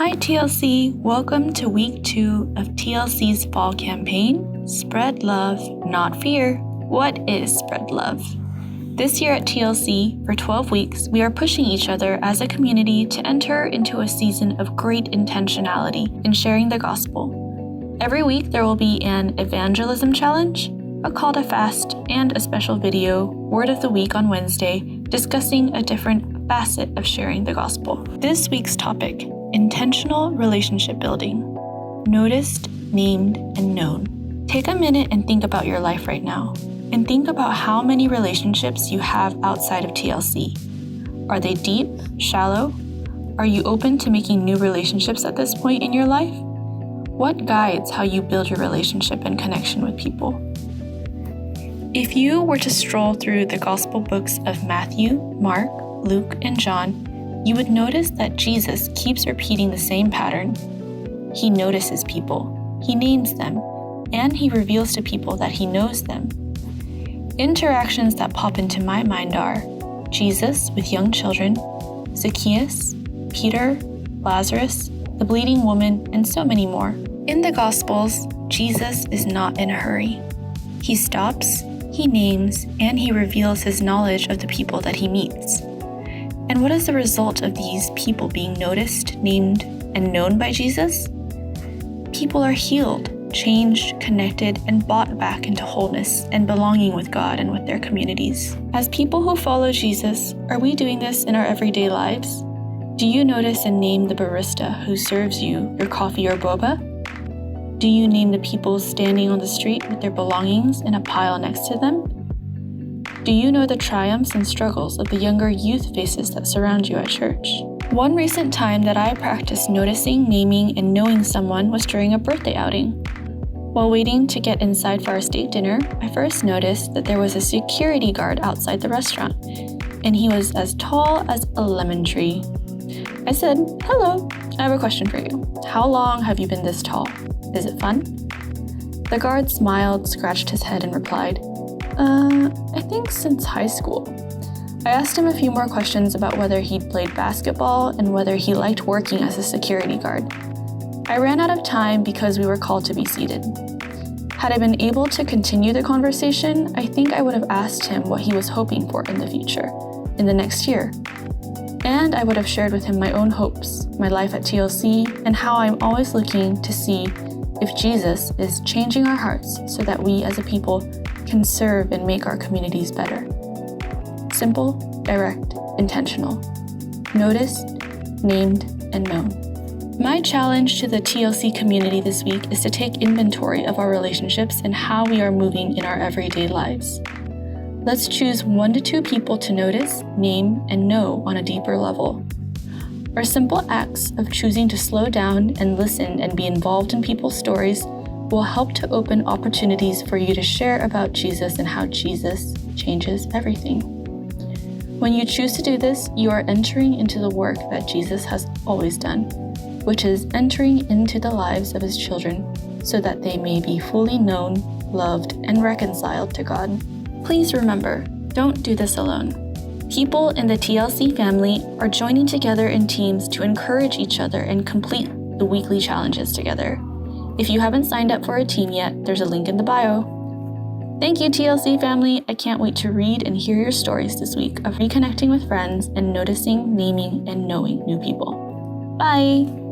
Hi TLC, welcome to week 2 of TLC's fall campaign, Spread Love, Not Fear. What is Spread Love? This year at TLC, for 12 weeks, we are pushing each other as a community to enter into a season of great intentionality in sharing the gospel. Every week there will be an evangelism challenge, a call to fast, and a special video, Word of the Week on Wednesday, discussing a different facet of sharing the gospel. This week's topic: intentional relationship building. Noticed, named, and known. Take a minute and think about your life right now, and think about how many relationships you have outside of TLC. Are they deep, shallow? Are you open to making new relationships at this point in your life? What guides how you build your relationship and connection with people? If you were to stroll through the gospel books of Matthew, Mark, Luke, and John, you would notice that Jesus keeps repeating the same pattern. He notices people, he names them, and he reveals to people that he knows them. Interactions that pop into my mind are Jesus with young children, Zacchaeus, Peter, Lazarus, the bleeding woman, and so many more. In the Gospels, Jesus is not in a hurry. He stops, he names, and he reveals his knowledge of the people that he meets. And what is the result of these people being noticed, named, and known by Jesus? People are healed, changed, connected, and brought back into wholeness and belonging with God and with their communities. As people who follow Jesus, are we doing this in our everyday lives? Do you notice and name the barista who serves you your coffee or boba? Do you name the people standing on the street with their belongings in a pile next to them? Do you know the triumphs and struggles of the younger youth faces that surround you at church? One recent time that I practiced noticing, naming, and knowing someone was during a birthday outing. While waiting to get inside for our steak dinner, I first noticed that there was a security guard outside the restaurant, and he was as tall as a lemon tree. I said, "Hello, I have a question for you. How long have you been this tall? Is it fun?" The guard smiled, scratched his head, and replied, I think since high school." I asked him a few more questions about whether he'd played basketball and whether he liked working as a security guard. I ran out of time because we were called to be seated. Had I been able to continue the conversation, I think I would have asked him what he was hoping for in the future, in the next year. And I would have shared with him my own hopes, my life at TLC, and how I'm always looking to see if Jesus is changing our hearts so that we as a people can serve and make our communities better. Simple, direct, intentional. Noticed, named, and known. My challenge to the TLC community this week is to take inventory of our relationships and how we are moving in our everyday lives. Let's choose 1 to 2 people to notice, name, and know on a deeper level. Our simple acts of choosing to slow down and listen and be involved in people's stories will help to open opportunities for you to share about Jesus and how Jesus changes everything. When you choose to do this, you are entering into the work that Jesus has always done, which is entering into the lives of his children so that they may be fully known, loved, and reconciled to God. Please remember, don't do this alone. People in the TLC family are joining together in teams to encourage each other and complete the weekly challenges together. If you haven't signed up for a team yet, there's a link in the bio. Thank you, TLC family. I can't wait to read and hear your stories this week of reconnecting with friends and noticing, naming, and knowing new people. Bye!